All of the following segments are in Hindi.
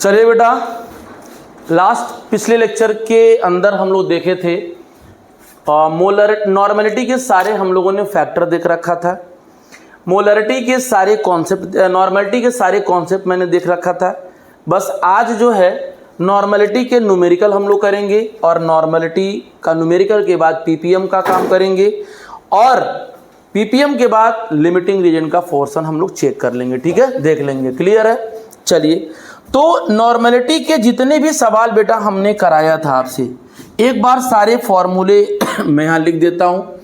चलिए बेटा, लास्ट पिछले लेक्चर के अंदर हम लोग देखे थे मोलर नॉर्मेलिटी के सारे हम लोगों ने फैक्टर देख रखा था। मोलरिटी के सारे कॉन्सेप्ट, नॉर्मेलिटी के सारे कॉन्सेप्ट मैंने देख रखा था। बस आज जो है नॉर्मेलिटी के न्यूमेरिकल हम लोग करेंगे और नॉर्मेलिटी का न्यूमेरिकल के बाद पीपीएम का काम करेंगे और पीपीएम के बाद लिमिटिंग रीजन का पोर्शन हम लोग चेक कर लेंगे। ठीक है, देख लेंगे। क्लियर है? चलिए, तो नॉर्मेलिटी के जितने भी सवाल बेटा हमने कराया था आपसे, एक बार सारे फॉर्मूले मैं यहाँ लिख देता हूँ।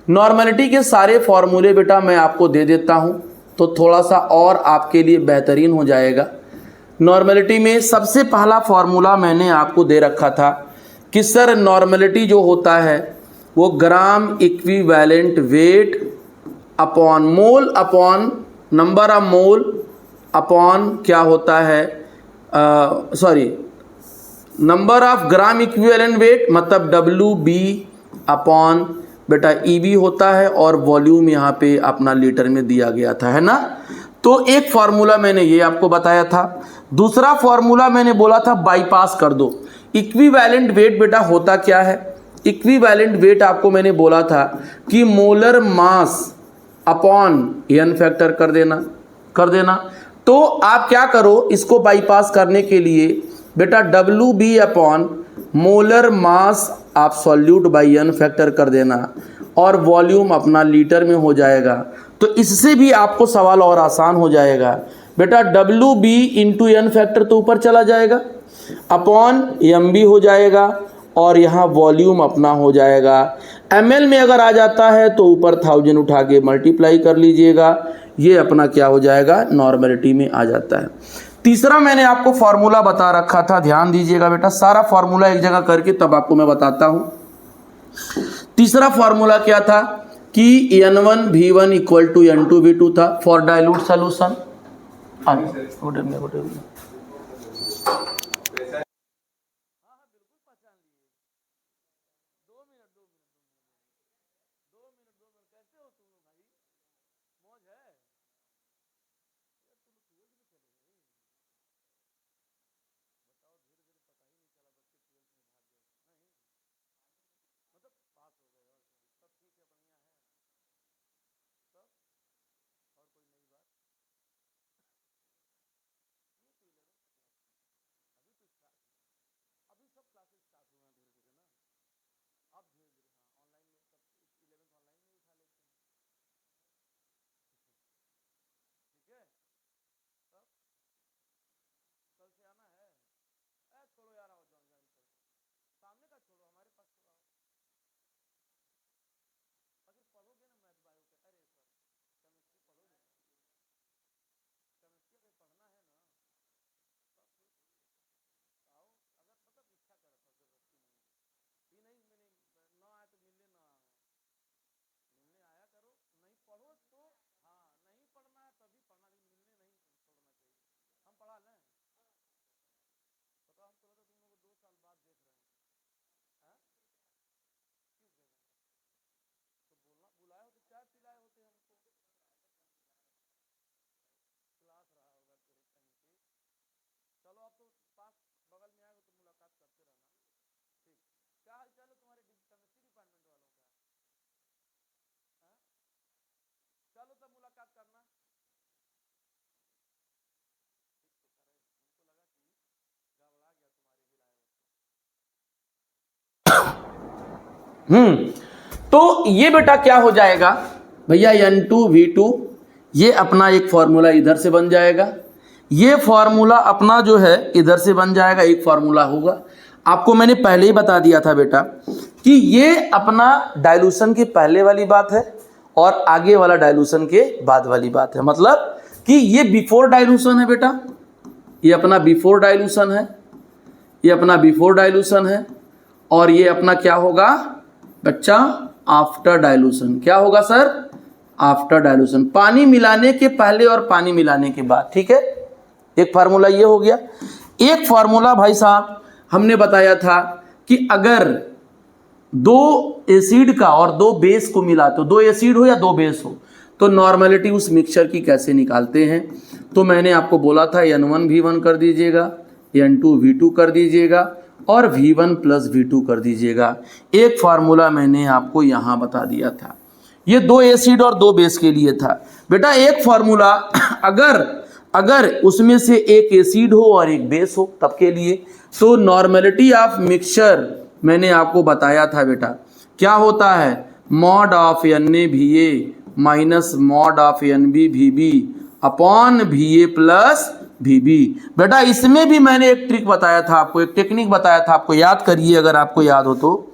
नॉर्मेलिटी के सारे फॉर्मूले बेटा मैं आपको दे देता हूँ तो थोड़ा सा और आपके लिए बेहतरीन हो जाएगा। नॉर्मेलिटी में सबसे पहला फॉर्मूला मैंने आपको दे रखा था कि सर नॉर्मेलिटी जो होता है वो gram equivalent weight upon mole upon number of mole upon क्या होता है, number of gram equivalent weight मतलब WB अपॉन बेटा EB होता है और वॉल्यूम यहाँ पे अपना लीटर में दिया गया था, है ना। तो एक फार्मूला मैंने ये आपको बताया था। दूसरा फार्मूला मैंने बोला था बाईपास कर दो। इक्विवेलेंट वेट बेटा होता क्या है? इक्विवेलेंट वेट आपको मैंने बोला था कि molar mass upon n factor कर देना। तो आप क्या करो, इसको बाईपास करने के लिए बेटा WB अपॉन मोलर मास आप सॉल्यूट बाई n फैक्टर कर देना और वॉल्यूम अपना लीटर में हो जाएगा। तो इससे भी आपको सवाल और आसान हो जाएगा बेटा। WB इंटू n फैक्टर तो ऊपर चला जाएगा अपॉन MB हो जाएगा और यहाँ वॉल्यूम अपना हो जाएगा। ml में अगर आ जाता है तो ऊपर 1000 उठा के मल्टीप्लाई कर लीजिएगा, ये अपना क्या हो जाएगा, नॉर्मेलिटी में आ जाता है। तीसरा मैंने आपको फार्मूला बता रखा था, ध्यान दीजिएगा बेटा, सारा फार्मूला एक जगह करके तब आपको मैं बताता हूँ। तीसरा फार्मूला क्या था कि N1 V1 equal to N2 V2 था फॉर डाइल्यूट सोल्यूशन। तो ये बेटा क्या हो जाएगा भैया, N2 V2 ये अपना एक फॉर्मूला इधर से बन जाएगा, ये फॉर्मूला अपना जो है इधर से बन जाएगा, एक फॉर्मूला होगा। आपको मैंने पहले ही बता दिया था बेटा कि ये अपना डाइल्यूशन के पहले वाली बात है और आगे वाला डाइल्यूशन के बाद वाली बात है। मतलब कि ये बिफोर डाइल्यूशन है बेटा, ये अपना बिफोर डाइल्यूशन है, ये अपना बिफोर डाइल्यूशन है और ये अपना क्या होगा बच्चा, आफ्टर डाइल्यूशन। क्या होगा सर? आफ्टर डाइल्यूशन, पानी मिलाने के पहले और पानी मिलाने के बाद। ठीक है, एक फार्मूला ये हो गया। एक फार्मूला भाई साहब हमने बताया था कि अगर दो एसिड का और दो बेस को मिला, तो दो एसिड हो या दो बेस हो, तो नॉर्मेलिटी उस मिक्सचर की कैसे निकालते हैं। तो मैंने आपको बोला था N1 V1 कर दीजिएगा, N2V2 कर दीजिएगा और V1 प्लस V2 कर दीजिएगा। एक फार्मूला मैंने आपको यहाँ बता दिया था, ये 2 एसिड और 2 बेस के लिए था। बेटा एक फार्मूला अगर उसमें से एक एसिड हो और एक बेस हो तब के लिए, तो नॉर्मेलिटी ऑफ मिक्सचर मैंने आपको बताया था बेटा, क्या होता है, mod of Na minus mod of Nb upon Va plus Vb। बेटा इसमें भी मैंने एक ट्रिक बताया था आपको, एक टेक्निक बताया था आपको, याद करिए अगर आपको याद हो तो।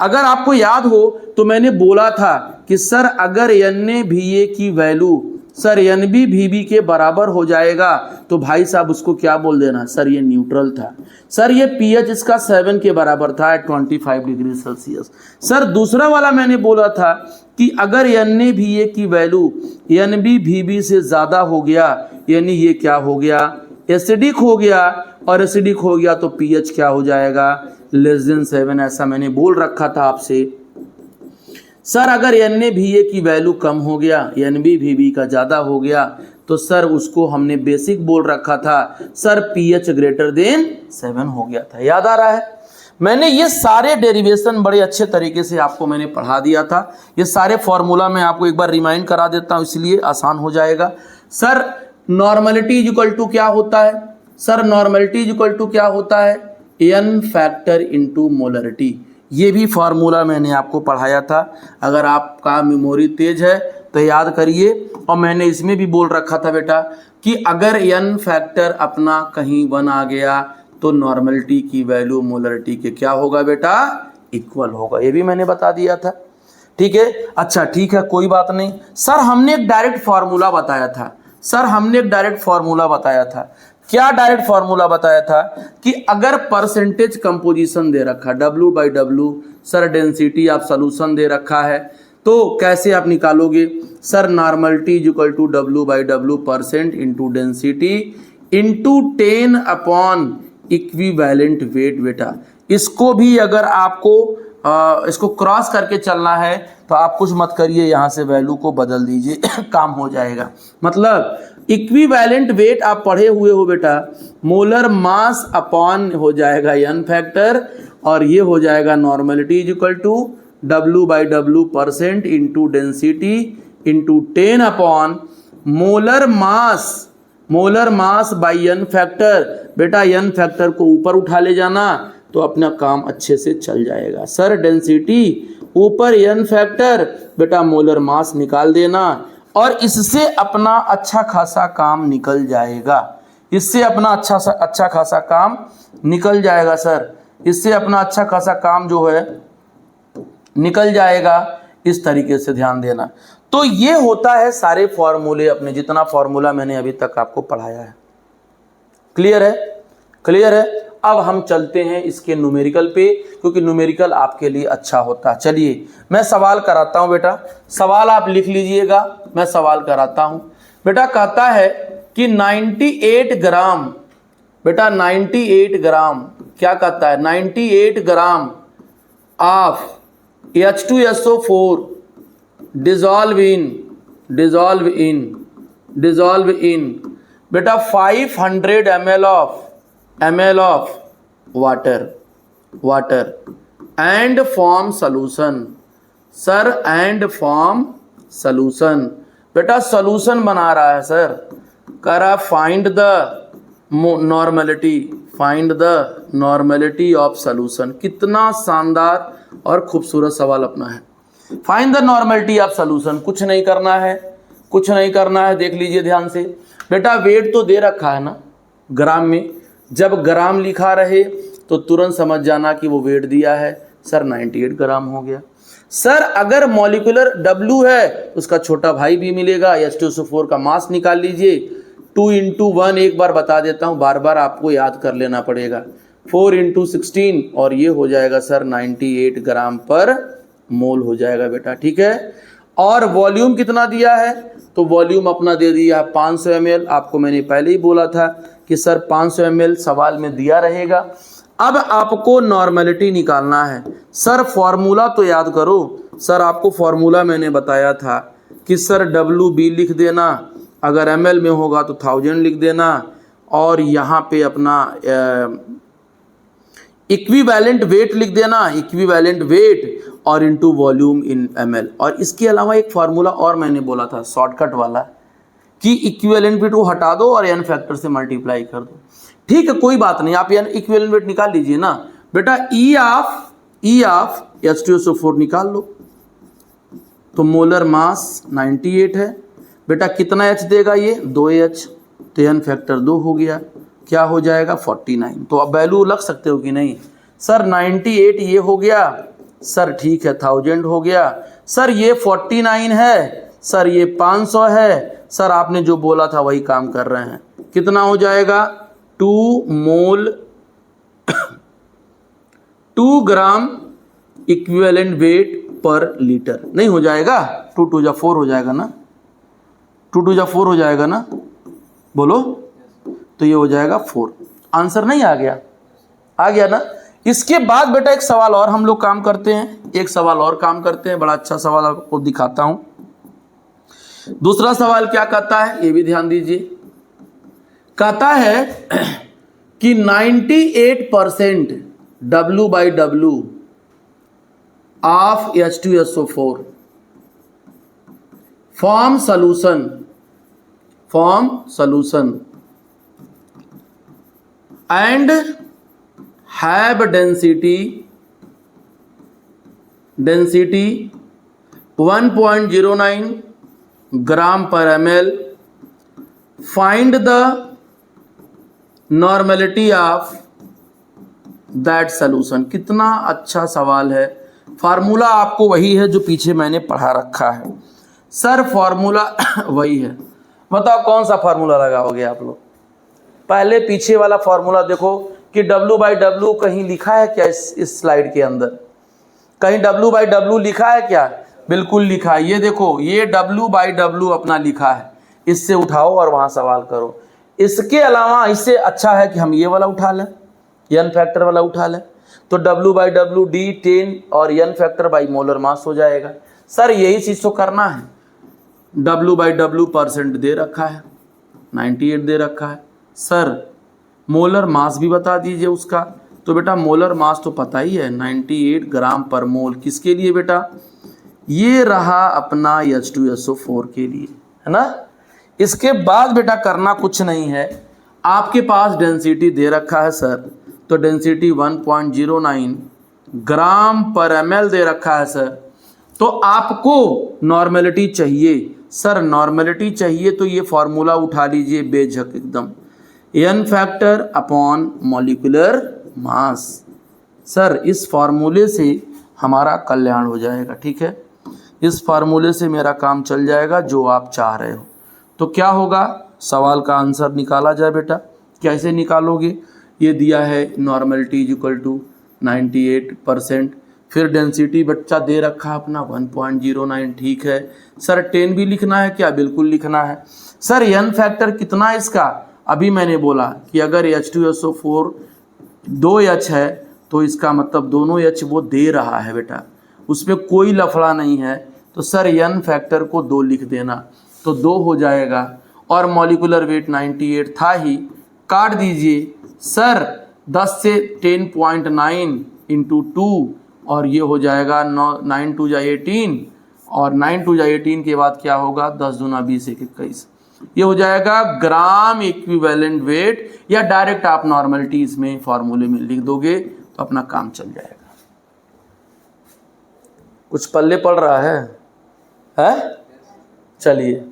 अगर आपको याद हो तो मैंने बोला था कि सर अगर Na की वैल्यू सर Nb के बराबर हो जाएगा तो भाई साहब उसको क्या बोल देना, सर ये न्यूट्रल था। सर ये pH इसका 7 के बराबर था एट 25 डिग्री सेल्सियस। सर दूसरा वाला मैंने बोला था कि अगर Na की वैल्यू Nb से ज़्यादा हो गया यानी ये क्या हो गया, एसिडिक हो गया, और एसिडिक हो गया तो pH क्या हो जाएगा, <7। ऐसा मैंने बोल रखा था आपसे। सर अगर Na की वैल्यू कम हो गया, Nb का ज़्यादा हो गया, तो सर उसको हमने बेसिक बोल रखा था, सर pH ग्रेटर देन 7 हो गया था। याद आ रहा है? मैंने ये सारे डेरिवेशन बड़े अच्छे तरीके से आपको मैंने पढ़ा दिया था। ये सारे फॉर्मूला मैं आपको एक बार रिमाइंड करा देता हूँ, इसलिए आसान हो जाएगा। Sir normality is equal to क्या होता है, sir normality is equal to क्या होता है, n फैक्टर इंटू मोलरिटी। ये भी फार्मूला मैंने आपको पढ़ाया था, अगर आपका मेमोरी तेज है तो याद करिए। और मैंने इसमें भी बोल रखा था बेटा कि अगर n फैक्टर अपना कहीं 1 आ गया तो नॉर्मलिटी की वैल्यू मोलरिटी के क्या होगा बेटा, इक्वल होगा। ये भी मैंने बता दिया था, ठीक है। अच्छा ठीक है, कोई बात नहीं। सर हमने एक डायरेक्ट फार्मूला बताया था, सर हमने एक डायरेक्ट फार्मूला बताया था। क्या डायरेक्ट फार्मूला बताया था कि अगर परसेंटेज कंपोजिशन दे रखा W/W, sir density of solution दे रखा है, तो कैसे आप निकालोगे, sir normality is equal to W/W percent into density into 10 upon equivalent weight. बेटा इसको भी अगर आपको इसको क्रॉस करके चलना है तो आप कुछ मत करिए, यहाँ से वैल्यू को बदल दीजिए काम हो जाएगा। मतलब इक्विवेलेंट वेट आप पढ़े हुए हो बेटा, मोलर मास अपॉन हो जाएगा n फैक्टर, और ये हो जाएगा normality is equal to W/W percent into density into 10 upon molar mass by n factor. बेटा n फैक्टर को ऊपर उठा ले जाना तो अपना काम अच्छे से चल जाएगा। सर डेंसिटी ऊपर n फैक्टर, बेटा मोलर मास निकाल देना, और इससे अपना अच्छा खासा काम निकल जाएगा। इससे अपना अच्छा खासा काम निकल जाएगा सर, इससे अपना अच्छा खासा काम जो है निकल जाएगा। इस तरीके से ध्यान देना। तो ये होता है सारे फॉर्मूले, अपने जितना फॉर्मूला मैंने अभी तक आपको पढ़ाया है। क्लियर है? क्लियर है। अब हम चलते हैं इसके न्यूमेरिकल पे, क्योंकि न्यूमेरिकल आपके लिए अच्छा होता है। चलिए मैं सवाल कराता हूं बेटा, सवाल आप लिख लीजिएगा, मैं सवाल कराता हूं। बेटा कहता है कि 98 ग्राम, बेटा 98 ग्राम क्या कहता है, 98 gram of H2SO4 dissolve in बेटा 500 ml of water and form solution. Sir and form solution, बेटा सॉल्यूशन बना रहा है सर, कह रहा find the normality of solution. कितना शानदार और खूबसूरत सवाल अपना है। Find the normality of solution, कुछ नहीं करना है, देख लीजिए ध्यान से। बेटा वेट तो दे रखा है ना ग्राम में, जब ग्राम लिखा रहे तो तुरंत समझ जाना कि वो वेट दिया है। सर 98 ग्राम हो गया। सर अगर मॉलिक्यूलर W है उसका छोटा भाई भी मिलेगा, H2SO4 का मास निकाल लीजिए। 2 × 1 एक बार बता देता हूँ, बार बार आपको याद कर लेना पड़ेगा। 4 × 16 और ये हो जाएगा सर 98 ग्राम पर मोल हो जाएगा बेटा, ठीक है। और वॉल्यूम कितना दिया है, तो वॉल्यूम अपना दे दिया 500 ml। आपको मैंने पहले ही बोला था कि सर 500 ml सवाल में दिया रहेगा। अब आपको नॉर्मेलिटी निकालना है। सर फॉर्मूला तो याद करो, सर आपको फॉर्मूला मैंने बताया था कि सर WB लिख देना, अगर ml में होगा तो 1000 लिख देना, और यहाँ पे अपना इक्विवेलेंट वेट लिख देना, इक्विवेलेंट वेट और इनटू वॉल्यूम इन ml। और इसके अलावा एक फार्मूला और मैंने बोला था शॉर्टकट वाला कि इक्विवेलेंट वेट को हटा दो और n फैक्टर से मल्टीप्लाई कर दो। ठीक है, कोई बात नहीं, आप n इक्विवेलेंट वेट निकाल लीजिए ना बेटा। E ऑफ H2SO4 निकाल लो तो मोलर मास 98 है बेटा। कितना H देगा ये? 2H, तो n फैक्टर 2 हो गया, क्या हो जाएगा? 49। तो अब वैल्यू लग सकते हो कि नहीं सर? 98 ये हो गया सर, ठीक है, 1000 हो गया सर, ये 49 है सर, ये 500 है सर, आपने जो बोला था वही काम कर रहे हैं। कितना हो जाएगा? 2 मोल 2 ग्राम इक्विवेलेंट वेट पर लीटर नहीं हो जाएगा? 2 2 जा 4 हो जाएगा ना, 2 2 जा 4 हो जाएगा ना, बोलो। तो ये हो जाएगा 4। आंसर नहीं आ गया? आ गया ना। इसके बाद बेटा एक सवाल और हम लोग काम करते हैं, एक सवाल और काम करते हैं, बड़ा अच्छा सवाल आपको दिखाता हूं। दूसरा सवाल क्या कहता है ये भी ध्यान दीजिए। कहता है कि 98% W/W of H2SO4 form solution and have density 1.09 gram per ml। find the normality of that solution। कितना अच्छा सवाल है। फार्मूला आपको वही है जो पीछे मैंने पढ़ा रखा है सर, फार्मूला वही है। बताओ कौन सा फार्मूला लगाओगे आप लोग? पहले पीछे वाला फार्मूला देखो कि W/W कहीं लिखा है क्या? इस स्लाइड के अंदर कहीं W/W लिखा है क्या? बिल्कुल लिखा है। ये देखो, ये W/W अपना लिखा है, इससे उठाओ और वहां सवाल करो। इसके अलावा इससे अच्छा है कि हम ये वाला उठा लें, n फैक्टर वाला उठा लें, तो W/W D10 और n factor by molar mass हो जाएगा। सर यही चीज तो करना है। W/W % दे रखा है, 98 दे रखा है सर, मोलर मास भी बता दीजिए उसका। तो बेटा मोलर मास तो पता ही है, 98 ग्राम पर मोल। किसके लिए बेटा? ये रहा अपना H2SO4 के लिए, है ना। इसके बाद बेटा करना कुछ नहीं है, आपके पास डेंसिटी दे रखा है सर, तो डेंसिटी 1.09 ग्राम पर ml दे रखा है सर। तो आपको नॉर्मेलिटी चाहिए सर, नॉर्मेलिटी चाहिए तो ये फॉर्मूला उठा लीजिए बेझक एकदम, n factor upon molecular mass. Sir इस फार्मूले से हमारा कल्याण हो जाएगा, ठीक है, इस फार्मूले से मेरा काम चल जाएगा जो आप चाह रहे हो। तो क्या होगा? सवाल का आंसर निकाला जाए बेटा। कैसे निकालोगे? ये दिया है नॉर्मेलिटी इज इक्वल टू 98%, फिर डेंसिटी बच्चा दे रखा अपना 1.09, ठीक है सर। 10 भी लिखना है क्या? बिल्कुल लिखना है सर। n फैक्टर कितना है इसका? अभी मैंने बोला कि अगर H2SO4 2H है तो इसका मतलब दोनों H वो दे रहा है बेटा, उसमें कोई लफड़ा नहीं है। तो सर n फैक्टर को 2 लिख देना, तो 2 हो जाएगा। और मॉलिक्यूलर वेट 98 था ही, काट दीजिए सर, 10 से 10.9 इंटू 2 और ये हो जाएगा 9 2 जा 18 और 9 2 जा 18 के बाद क्या होगा? 10 दूना 20 1 21, ये हो जाएगा ग्राम इक्विवेलेंट वेट। या डायरेक्ट आप नॉर्मलिटी इसमें फॉर्मूले में लिख दोगे तो अपना काम चल जाएगा। कुछ पल्ले पड़ रहा है? चलिए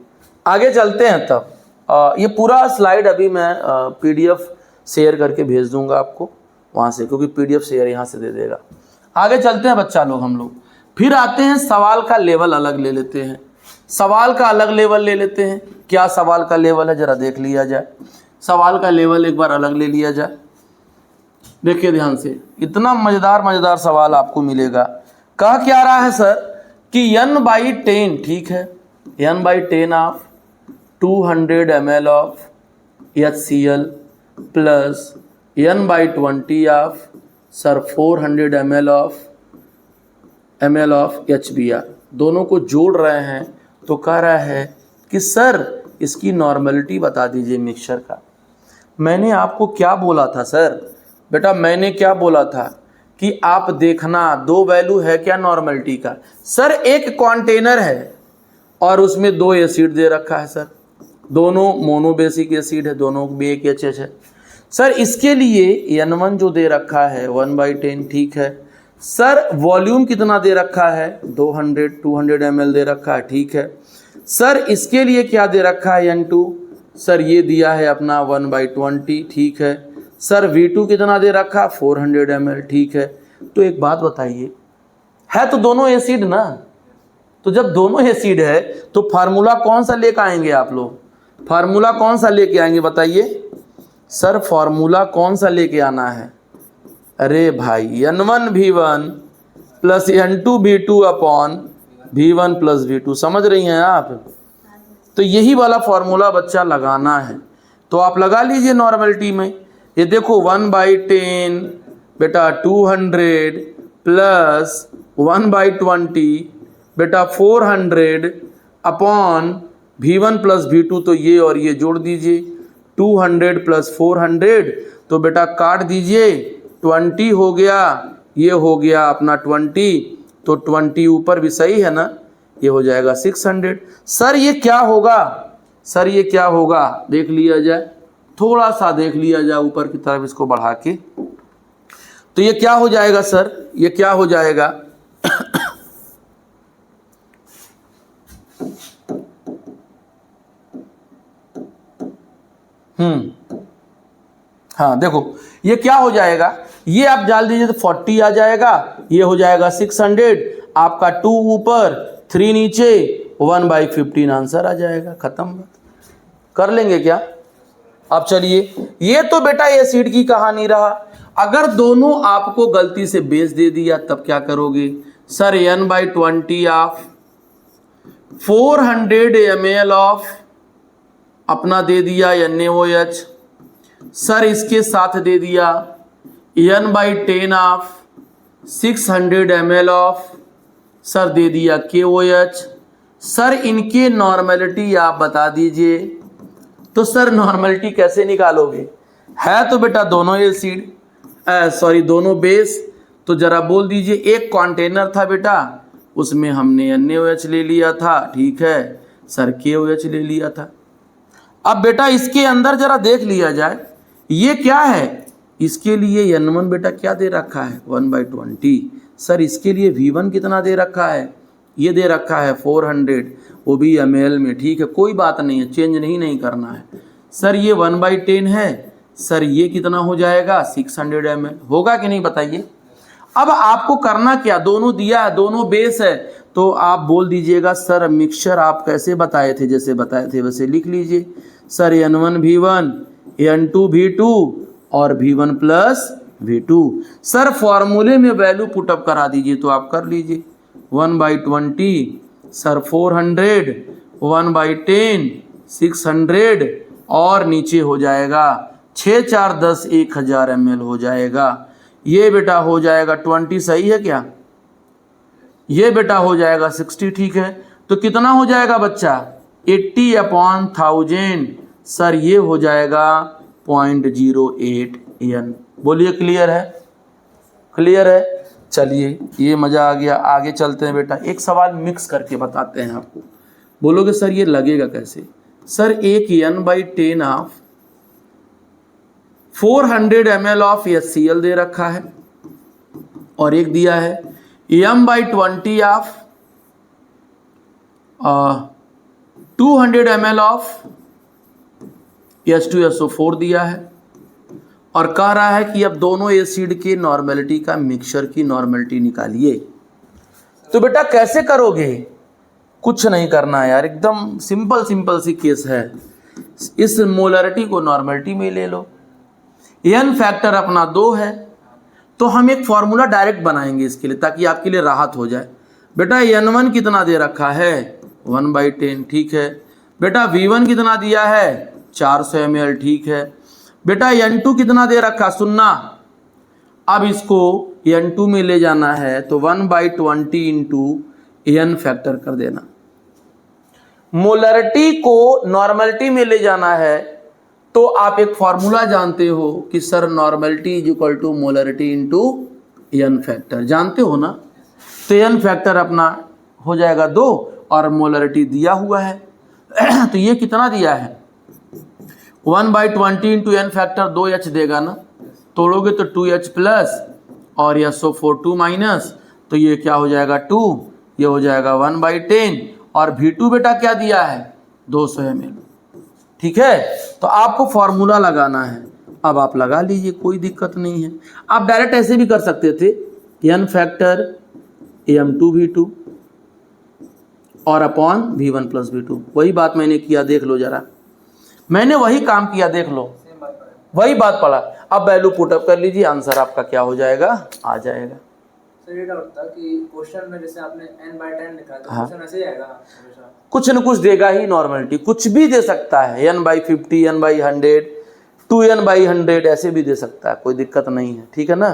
आगे चलते हैं। तब ये पूरा स्लाइड अभी मैं PDF शेयर करके भेज दूंगा आपको वहाँ से, क्योंकि PDF शेयर यहाँ से दे देगा। आगे चलते हैं बच्चा लोग, हम लोग फिर आते हैं सवाल का लेवल अलग ले लेते हैं। सवाल का अलग लेवल ले लेते हैं। क्या सवाल का लेवल है जरा देख लिया जाए। सवाल का लेवल एक बार अलग ले लिया जाए। देखिए ध्यान से, इतना मज़ेदार सवाल आपको मिलेगा। कह क्या रहा है सर कि n/10, ठीक है, n/10 of 200 ml of HCl plus n/20 of sir 400 ml of HBr, दोनों को जोड़ रहे हैं। तो कह रहा है कि सर इसकी नॉर्मलिटी बता दीजिए मिक्सचर का। मैंने आपको क्या बोला था सर? बेटा मैंने क्या बोला था कि आप देखना दो वैल्यू है क्या नॉर्मलिटी का। सर एक कंटेनर है और उसमें दो एसिड दे रखा है सर, दोनों मोनोबेसिक एसिड है, दोनों BHH है। सर इसके लिए N1 जो दे रखा है 1/10, ठीक है। सर वॉल्यूम कितना दे रखा है 200 ml दे रखा है, ठीक है। सर इसके लिए क्या दे रखा है N2? सर ये दिया है अपना 1/20, ठीक है। सर V2 कितना दे रखा 400 ml, ठीक है। तो एक बात बताइए, है तो दोनों एसिड ना, तो जब दोनों एसिड है तो फार्मूला कौन सा लेकर आएंगे आप लोग? फार्मूला कौन सा लेके आएंगे बताइए? सर फार्मूला कौन सा लेके आना है? अरे भाई N1V1 plus N2V2 upon V1 plus V2, समझ रही हैं आप? तो यही वाला फॉर्मूला बच्चा लगाना है, तो आप लगा लीजिए नॉर्मलिटी में। ये देखो 1/10 बेटा 200 प्लस 1/20 बेटा 400 अपॉन V1 प्लस V2, तो ये और ये जोड़ दीजिए 200 प्लस 400, तो बेटा काट दीजिए 20 हो गया, ये हो गया अपना 20, तो 20 ऊपर भी सही है ना, ये हो जाएगा 600। सर ये क्या होगा? सर ये क्या होगा देख लिया जाए, थोड़ा सा देख लिया जाए ऊपर की तरफ इसको बढ़ा के, तो ये क्या हो जाएगा सर? ये क्या हो जाएगा? हाँ देखो ये क्या हो जाएगा, ये आप डाल दीजिए तो 40 आ जाएगा, ये हो जाएगा 600, आपका 2 ऊपर 3 नीचे 1/15 आंसर आ जाएगा, खत्म। कर लेंगे क्या? अब चलिए, ये तो बेटा एसिड की कहानी रहा। अगर दोनों आपको गलती से बेस दे दिया तब क्या करोगे? Sir N/20 of 400 ml of अपना दे दिया NaOH, सर इसके साथ दे दिया N/10 of 600 ml of sir दे दिया KOH। सर इनके नॉर्मलिटी आप बता दीजिए। तो सर नॉर्मलिटी कैसे निकालोगे? है तो बेटा दोनों एसिड, दोनों बेस, तो जरा बोल दीजिए। एक कंटेनर था बेटा, उसमें हमने NaOH ले लिया था, ठीक है सर, KOH ले लिया था। अब बेटा इसके अंदर जरा देख लिया जाए, ये क्या है? इसके लिए N1 बेटा क्या दे रखा है 1/20, सर इसके लिए V1 कितना दे रखा है? ये दे रखा है 400, वो भी ml में, ठीक है कोई बात नहीं है, चेंज नहीं करना है। सर ये 1/10 है, सर ये कितना हो जाएगा 600 ml, होगा कि नहीं बताइए। अब आपको करना क्या, दोनों दिया है, दोनों बेस है, तो आप बोल दीजिएगा सर मिक्सचर आप कैसे बताए थे, जैसे बताए थे वैसे लिख लीजिए। सर N1V1 N2V2 और V1 प्लस V2। सर फॉर्मूले में वैल्यू पुटअप करा दीजिए, तो आप कर लीजिए 1/20 सर 400 1/10 600 और नीचे हो जाएगा 6 4 10 1000 ml हो जाएगा। ये बेटा हो जाएगा 20, सही है क्या? ये बेटा हो जाएगा 60, ठीक है। तो कितना हो जाएगा बच्चा 80/1000, सर ये हो जाएगा 0.08 N। बोलिए क्लियर है? क्लियर है? चलिए ये मज़ा आ गया, आगे चलते हैं बेटा। एक सवाल मिक्स करके बताते हैं आपको। बोलोगे सर ये लगेगा कैसे? सर एक N/10 of 400 ml of HCl दे रखा है और एक दिया है M/20 of 200 ml of H2SO4 दिया है और कह रहा है कि अब दोनों एसिड की नॉर्मलिटी का मिक्सचर की नॉर्मलिटी निकालिए। तो बेटा कैसे करोगे? कुछ नहीं करना यार, एकदम सिंपल सी केस है। इस मोलरिटी को नॉर्मलिटी में ले लो, N फैक्टर अपना 2 है, तो हम एक फॉर्मूला डायरेक्ट बनाएंगे इसके लिए ताकि आपके लिए राहत हो जाए। बेटा N1 कितना दे रखा है 1/10, ठीक है। बेटा V1 कितना दिया है 400 ml, ठीक है। बेटा N2 कितना दे रखा, सुनना, अब इसको N2 में ले जाना है तो 1/20 इंटू N फैक्टर कर देना। मोलरिटी को नॉर्मलिटी में ले जाना है तो आप एक फॉर्मूला जानते हो कि sir normality is equal to molarity into N factor, जानते हो ना। तो एन फैक्टर अपना हो जाएगा 2 और मोलरिटी दिया हुआ है तो ये कितना दिया है 1/20 इंटू एन फैक्टर 2H देगा ना, तोड़ोगे तो 2H प्लस और यह SO4 2 माइनस, तो ये क्या हो जाएगा 2, ये हो जाएगा 1/10 और V2 बेटा क्या दिया है 200 ml। ठीक है, तो आपको फॉर्मूला लगाना है, अब आप लगा लीजिए, कोई दिक्कत नहीं है। आप डायरेक्ट ऐसे भी कर सकते थे एन फैक्टर AM2V2 और अपॉन V1 प्लस V2, वही बात मैंने किया, देख लो जरा, मैंने वही काम किया, देख लो वही बात पढ़ा। अब वैल्यू पुटअप कर लीजिए, आंसर आपका क्या हो जाएगा, आ जाएगा। सर ये डाउट था कि क्वेश्चन में जैसे आपने n/10 लिखा है तो हाँ। क्वेश्चन ऐसे ही आएगा हमेशा, कुछ न कुछ देगा ही, नॉर्मलिटी कुछ भी दे सकता है, n/50, n/100, 2n/100 ऐसे भी दे सकता है, कोई दिक्कत नहीं है, ठीक है ना।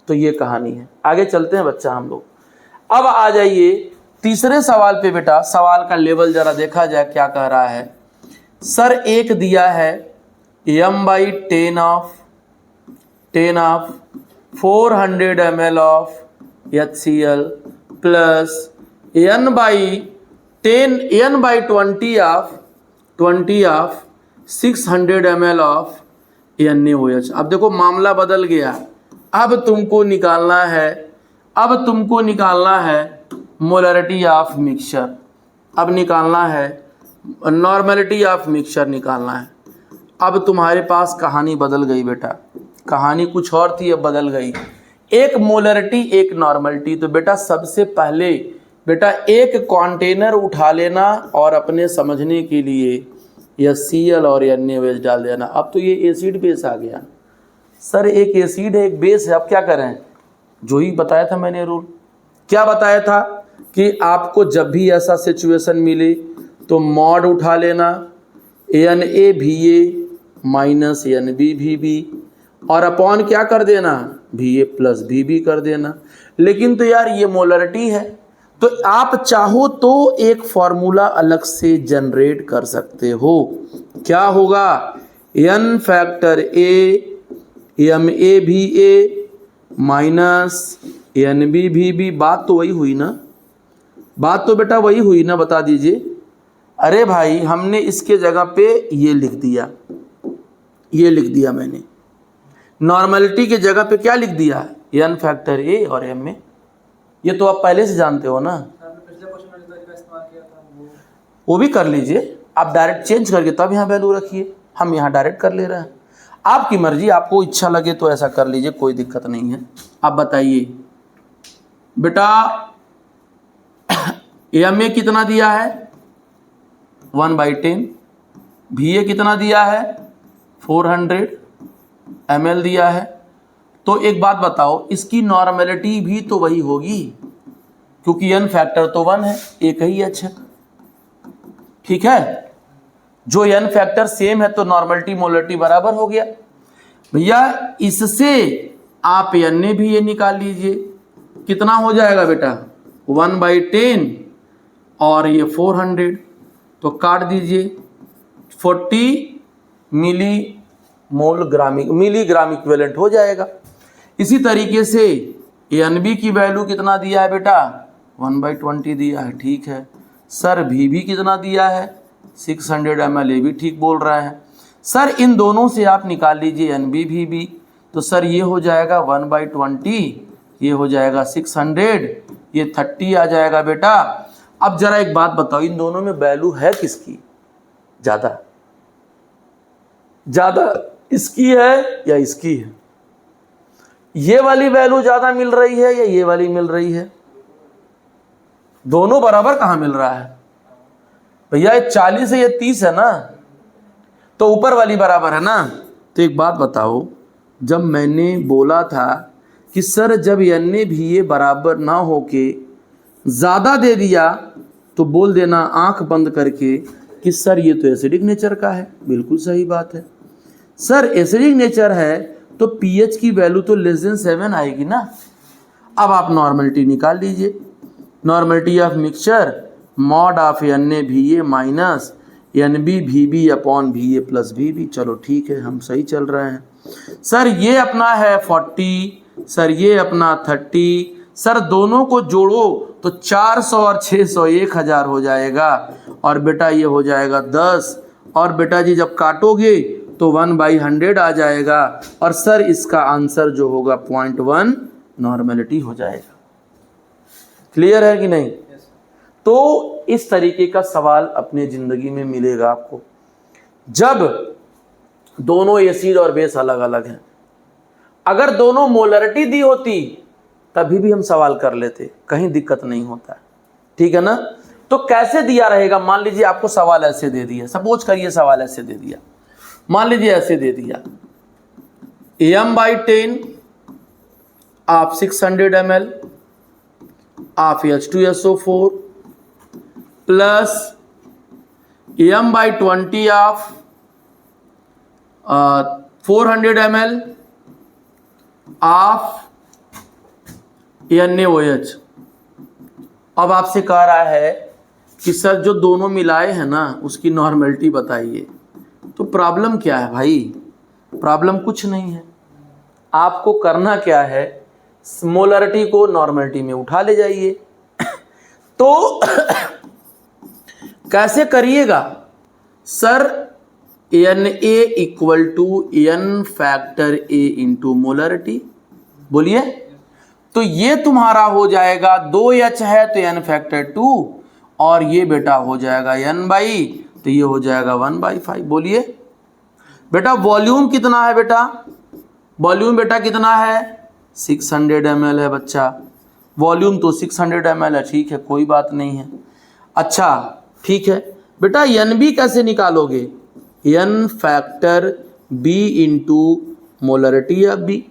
तो ये कहानी है, आगे चलते हैं बच्चा हम लोग। अब आ जाइए तीसरे सवाल पे बेटा, सवाल का लेवल जरा देखा जाए क्या कह रहा है। सर एक दिया है m/10 of 400 ml of HCl plus n/20 of 600 ml of NaOH। अब देखो मामला बदल गया, अब तुमको निकालना है मोलरिटी ऑफ मिक्सचर, अब निकालना है नॉर्मेलिटी ऑफ मिक्सचर निकालना है। अब तुम्हारे पास कहानी बदल गई बेटा, कहानी कुछ और थी अब बदल गई, एक मोलरिटी एक नॉर्मेलिटी। तो बेटा सबसे पहले बेटा एक कंटेनर उठा लेना और अपने समझने के लिए यह Cl और NaOH डाल देना। अब तो ये एसिड बेस आ गया, सर एक एसिड है एक बेस है, अब क्या करें, जो ही बताया था मैंने रूल, क्या बताया था कि आपको जब भी ऐसा सिचुएशन मिले तो मॉड उठा लेना NaVa माइनस NbVb और अपॉन क्या कर देना Va प्लस Vb कर देना। लेकिन तो यार ये मोलरिटी है, तो आप चाहो तो एक फॉर्मूला अलग से जनरेट कर सकते हो, क्या होगा n factor A MaVa minus NbVb। बात तो वही हुई ना, बात तो बेटा वही हुई ना, बता दीजिए। अरे भाई हमने इसके जगह पे ये लिख दिया, ये लिख दिया मैंने, नॉर्मलिटी के जगह पे क्या लिख दिया n फैक्टर A और M में, ये तो आप पहले से जानते हो ना। आपने पिछले क्वेश्चन में जो तरीका इस्तेमाल किया था वो भी कर लीजिए, आप डायरेक्ट चेंज करके तब यहाँ वैल्यू रखिए, हम यहाँ डायरेक्ट कर ले रहे हैं, आपकी मर्जी, आपको इच्छा लगे तो ऐसा कर लीजिए, कोई दिक्कत नहीं है। आप बताइए बेटा Ma कितना दिया है 1/10, Va कितना दिया है 400 ml दिया है। तो एक बात बताओ, इसकी नॉर्मेलिटी भी तो वही होगी क्योंकि n फैक्टर तो 1 है, एक ही H है, ठीक है। जो n फैक्टर सेम है तो नॉर्मेलिटी मोलरिटी बराबर हो गया भैया। इससे आप NaVa निकाल लीजिए, कितना हो जाएगा बेटा 1/10 और ये 400, तो काट दीजिए 40 मिलीग्राम इक्विवेलेंट हो जाएगा। इसी तरीके से Nb की वैल्यू कितना दिया है बेटा 1/20 दिया है, ठीक है। सर Vb कितना दिया है 600 ml, ये भी ठीक बोल रहा है। सर इन दोनों से आप निकाल लीजिए NbVb, तो सर ये हो जाएगा 1/20, ये हो जाएगा 600, ये 30 आ जाएगा बेटा। अब जरा एक बात बताओ, इन दोनों में वैल्यू है किसकी ज़्यादा, ज़्यादा इसकी है या इसकी है? ये वाली वैल्यू ज़्यादा मिल रही है या ये वाली मिल रही है? दोनों बराबर कहाँ मिल रहा है भैया, ये 40 है ये 30 है ना, तो ऊपर वाली बराबर है ना। तो एक बात बताओ, जब मैंने बोला था कि सर जब NaVa बराबर ना होके ज़्यादा दे दिया तो बोल देना आंख बंद करके कि सर ये तो एसिडिक नेचर का है, बिल्कुल सही बात है। सर एसिडिक नेचर है तो pH की वैल्यू तो <7 आएगी ना। अब आप नॉर्मेलिटी निकाल लीजिए, normality of mixture mod of NaVa minus NB/VB upon VA plus VB। चलो ठीक है, हम सही चल रहे हैं। सर ये अपना है 40, सर ये अपना 30, सर दोनों को जोड़ो तो 400 और 600 1000 हो जाएगा, और बेटा ये हो जाएगा 10, और बेटा जी जब काटोगे तो 1/100 आ जाएगा, और सर इसका आंसर जो होगा 0.1 नॉर्मेलिटी हो जाएगा। क्लियर है कि नहीं? तो इस तरीके का सवाल अपने जिंदगी में मिलेगा आपको जब दोनों एसिड और बेस अलग अलग हैं। अगर दोनों मोलरिटी दी होती तभी भी हम सवाल कर लेते, कहीं दिक्कत नहीं होता है, ठीक है ना। तो कैसे दिया रहेगा, मान लीजिए आपको सवाल ऐसे दे दिया, सपोज करिए सवाल ऐसे दे दिया, मान लीजिए ऐसे दे दिया m/10 of 600 ml of H2SO4 plus m/20 of 400 ml of NaOH। अब आपसे कह रहा है कि सर जो दोनों मिलाए हैं ना उसकी नॉर्मेलिटी बताइए। तो प्रॉब्लम क्या है भाई? प्रॉब्लम कुछ नहीं है, आपको करना क्या है, मोलरिटी को नॉर्मेलिटी में उठा ले जाइए। तो कैसे करिएगा sir? Na equal to n factor A into molarity, बोलिए। तो ये तुम्हारा हो जाएगा 2H है तो n फैक्टर 2, और ये बेटा हो जाएगा n बाई, तो ये हो जाएगा 1/5। बोलिए बेटा वॉल्यूम कितना है बेटा? वॉल्यूम बेटा कितना है? 600 ml है बच्चा। वॉल्यूम तो 600 ml है, ठीक है कोई बात नहीं है। अच्छा ठीक है बेटा, NB कैसे निकालोगे? n factor B into molarity of B।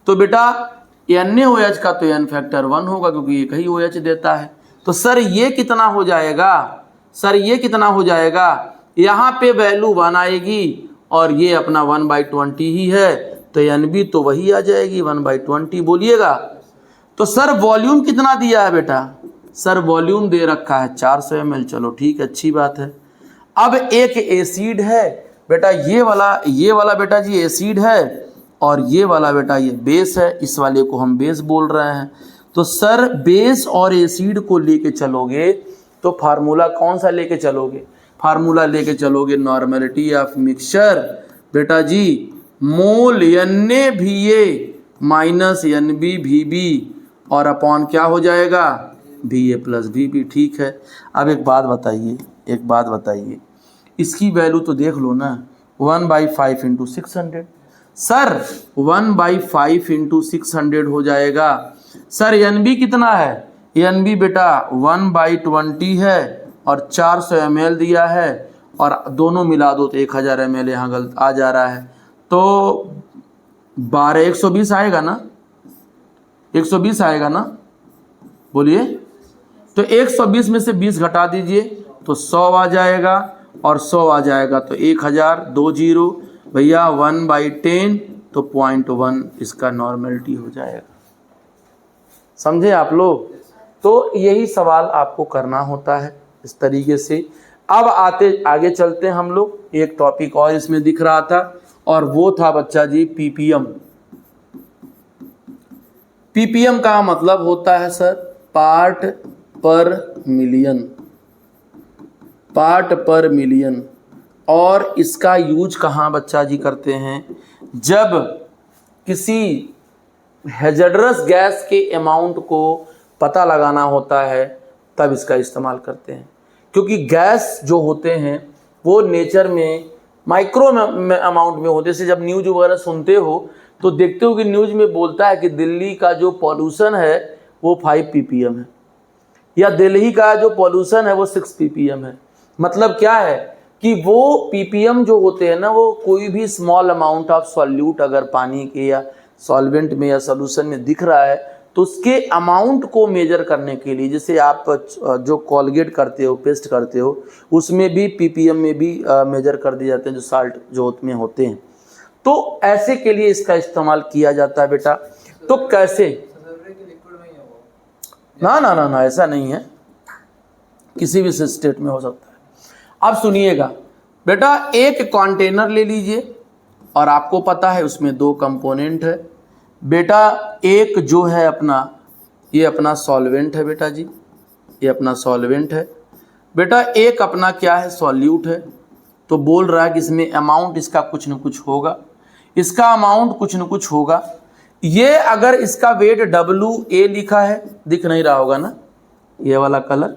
तो बेटा NaOH का तो n फैक्टर 1 होगा क्योंकि एक ही OH देता है। तो सर ये कितना हो जाएगा? सर ये कितना हो जाएगा? यहाँ पे वैल्यू 1 आएगी और ये अपना 1/20 ही है, तो NB तो वही आ जाएगी 1/20। बोलिएगा। तो सर वॉल्यूम कितना दिया है बेटा? सर वॉल्यूम दे रखा है 400 ml। चलो ठीक है, अच्छी बात है। अब एक एसिड है बेटा, ये वाला बेटा जी एसिड है, और ये वाला बेटा ये बेस है, इस वाले को हम बेस बोल रहे हैं। तो सर बेस और एसिड को लेके चलोगे तो फार्मूला कौन सा लेके चलोगे? फार्मूला लेके चलोगे नॉर्मेलिटी ऑफ मिक्सचर बेटा जी, मोल NaVA माइनस NbVB और अपॉन क्या हो जाएगा? VA plus VB। ठीक है, अब एक बात बताइए, इसकी वैल्यू तो देख लो ना, 1/5 इंटू 600। सर 1/5 इंटू 600 हो जाएगा। सर NB कितना है? NB बेटा 1/20 है और 400 ml दिया है, और दोनों मिला दो तो 1000 ml यहाँ गलत आ जा रहा है। तो 120 आएगा ना? 120 आएगा ना? बोलिए। तो 120 में से 20 घटा दीजिए तो 100 आ जाएगा, और 100 आ जाएगा तो 1000, 2 0 भैया 1/10, तो 0.1 इसका नॉर्मेलिटी हो जाएगा। समझे आप लोग? तो यही सवाल आपको करना होता है इस तरीके से। अब आगे चलते हैं हम लोग, एक टॉपिक और इसमें दिख रहा था, और वो था बच्चा जी ppm। ppm का मतलब होता है सर पार्ट पर मिलियन। और इसका यूज कहाँ बच्चा जी करते हैं? जब किसी हैजर्डस गैस के अमाउंट को पता लगाना होता है तब इसका इस्तेमाल करते हैं, क्योंकि गैस जो होते हैं वो नेचर में माइक्रो अमाउंट में होते हैं। जैसे जब न्यूज़ वगैरह सुनते हो तो देखते हो कि न्यूज़ में बोलता है कि दिल्ली का जो पॉल्यूशन है वो 5 ppm है, या दिल्ली का जो पॉल्यूशन है वो 6 ppm है। मतलब क्या है कि वो ppm जो होते हैं ना, वो कोई भी स्मॉल अमाउंट ऑफ सॉल्यूट अगर पानी के या सॉल्वेंट में या सॉल्यूशन में दिख रहा है तो उसके अमाउंट को मेजर करने के लिए, जैसे आप जो कॉलगेट करते हो, पेस्ट करते हो, उसमें भी ppm में भी मेजर कर दिए जाते हैं जो साल्ट जो में होते हैं। तो ऐसे के लिए इसका इस्तेमाल किया जाता है बेटा। तो कैसे? ना ऐसा नहीं है, किसी भी स्टेट में हो सकता है। अब सुनिएगा बेटा, एक कंटेनर ले लीजिए और आपको पता है उसमें दो कंपोनेंट है बेटा। एक जो है अपना, ये अपना सॉल्वेंट है बेटा जी, ये अपना सॉल्वेंट है बेटा। एक अपना क्या है, सॉल्यूट है। तो बोल रहा है कि इसमें अमाउंट इसका कुछ न कुछ होगा, इसका अमाउंट कुछ न कुछ होगा। ये अगर इसका वेट WA लिखा है, दिख नहीं रहा होगा ना ये वाला कलर,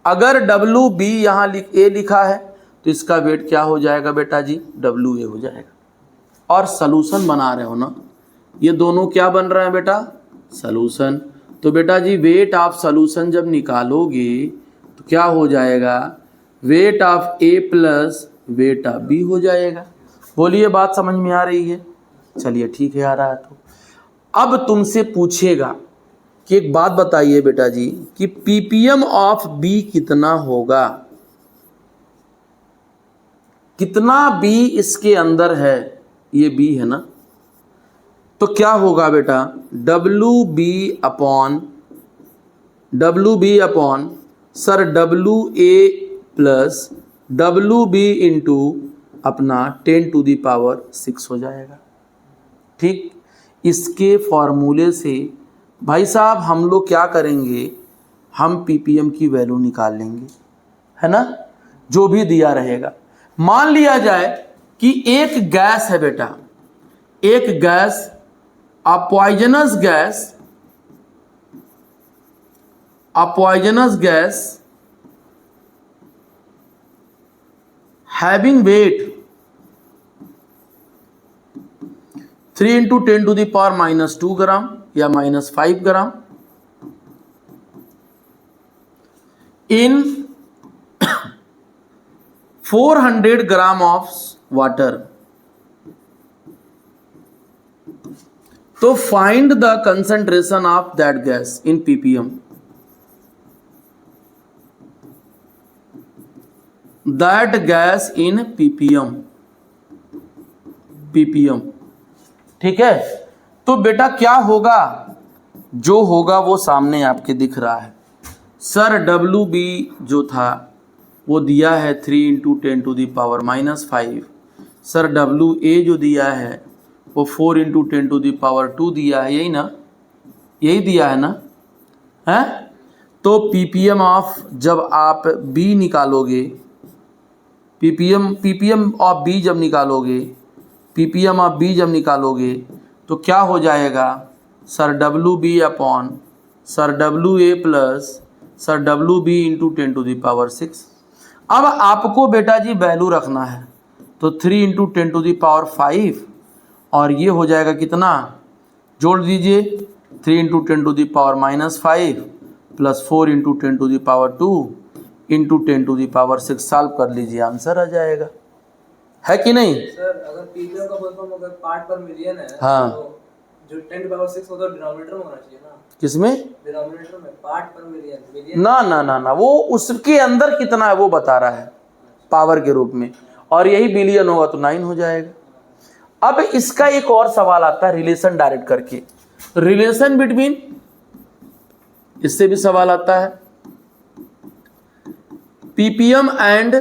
अगर WB यहाँ A लिखा है तो इसका वेट क्या हो जाएगा बेटा जी, WA हो जाएगा। और सलूशन बना रहे हो ना, ये दोनों क्या बन रहे हैं बेटा, सलूशन। तो बेटा जी वेट ऑफ सलूशन जब निकालोगे तो क्या हो जाएगा, weight of A plus weight of B हो जाएगा। बोलिए बात समझ में आ रही है? चलिए ठीक है, आ रहा है। तो अब तुमसे पूछेगा कि एक बात बताइए बेटा जी कि ppm ऑफ B कितना होगा, कितना B इसके अंदर है, ये B है ना, तो क्या होगा बेटा, WB upon sir WA plus WB into अपना 10⁶ हो जाएगा। ठीक, इसके फॉर्मूले से भाई साहब हम लोग क्या करेंगे, हम ppm की वैल्यू निकाल लेंगे, है ना, जो भी दिया रहेगा। मान लिया जाए कि एक गैस है बेटा, एक gas, a poisonous gas having wait 3 × 10⁻² ग्राम या -5 ग्राम इन 400 ग्राम ऑफ वाटर। तो find the concentration of that gas in ppm। That gas in ppm, ठीक है। तो बेटा क्या होगा, जो होगा वो सामने आपके दिख रहा है। सर WB जो था वो दिया है 3 × 10⁻⁻5। सर WA जो दिया है वो 4 × 10⁻² दिया है, यही ना, यही दिया है ना, है। तो ppm ऑफ जब आप B निकालोगे, ppm ऑफ B जब निकालोगे, ppm ऑफ B जब निकालोगे तो क्या हो जाएगा, sir WB upon sir WA plus sir WB into 10⁻⁶। अब आपको बेटा जी वैल्यू रखना है, तो 3 × 10⁻5 और ये हो जाएगा कितना, जोड़ दीजिए 3 × 10⁻⁻5 प्लस 4 × 10⁻² इंटू 10⁻⁶। सॉल्व कर लीजिए, आंसर आ जाएगा, है कि नहीं। सर अगर ppm का फुल फॉर्म अगर पार्ट पर मिलियन है, हाँ, तो जो 10⁻⁶ होगा डिनोमिनेटर में होना चाहिए ना। किसमें, डिनोमिनेटर में, पार्ट पर मिलियन ना ना ना ना, वो उसके अंदर कितना है वो बता रहा है पावर के रूप में, और यही बिलियन होगा तो 9 हो जाएगा। अब इसका एक और सवाल आता है रिलेशन डायरेक्ट करके, रिलेशन बिटवीन, इससे भी सवाल आता है ppm एंड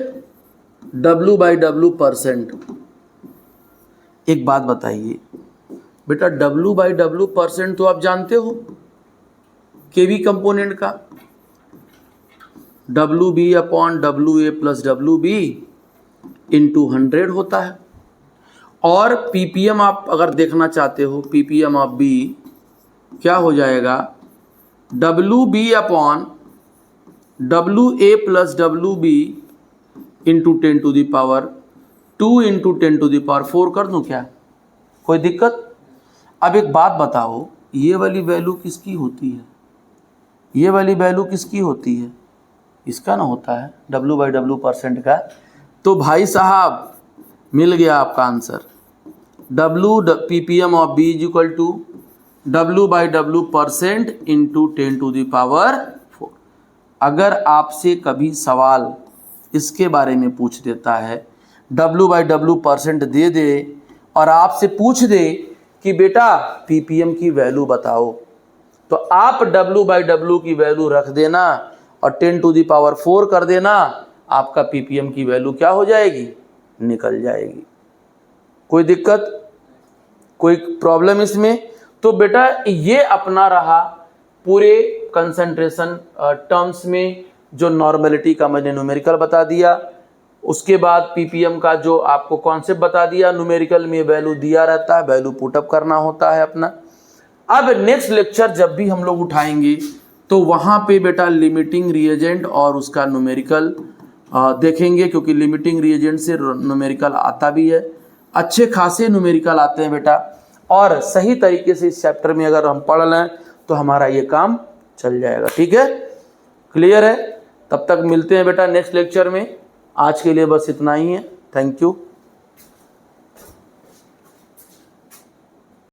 W/W%। एक बात बताइए बेटा, W/W% तो आप जानते हो केवी कंपोनेंट का, WB upon WA plus WB into 100 होता है। और ppm आप अगर देखना चाहते हो, ppm ऑफ B क्या हो जाएगा, WB upon WA plus WB into 10⁻² into 10⁻⁴ कर दूं क्या, कोई दिक्कत। अब एक बात बताओ, ये वाली वैल्यू किसकी होती है, ये वाली वैल्यू किसकी होती है, इसका ना होता है W/W% का। तो भाई साहब मिल गया आपका answer, ppm of B is equal to W/W% into 10⁻⁴। अगर आपसे कभी सवाल इसके बारे में पूछ देता है, W/W% दे दे और आपसे पूछ दे कि बेटा ppm की वैल्यू बताओ, तो आप W/W की वैल्यू रख देना और 10⁻⁴ कर देना, आपका पीपीएम की वैल्यू क्या हो जाएगी, निकल जाएगी। कोई दिक्कत, कोई प्रॉब्लम इसमें? तो बेटा ये अपना रहा पूरे कंसंट्रेशन टर्म्स में जो नॉर्मेलिटी का मैंने न्यूमेरिकल बता दिया। उसके बाद पीपीएम का जो आपको कॉन्सेप्ट बता दिया, न्यूमेरिकल में वैल्यू दिया रहता है, वैल्यू पुटअप करना होता है अपना। अब नेक्स्ट लेक्चर जब भी हम लोग उठाएंगे तो वहाँ पे बेटा लिमिटिंग रिएजेंट और उसका न्यूमेरिकल देखेंगे, क्योंकि लिमिटिंग रिएजेंट से न्यूमेरिकल आता भी है, अच्छे खासे न्यूमेरिकल आते हैं बेटा। और सही तरीके से इस चैप्टर में अगर हम पढ़ लें तो हमारा ये काम चल जाएगा। ठीक है, क्लियर है? तब तक मिलते हैं बेटा नेक्स्ट लेक्चर में। आज के लिए बस इतना ही है। Thank you.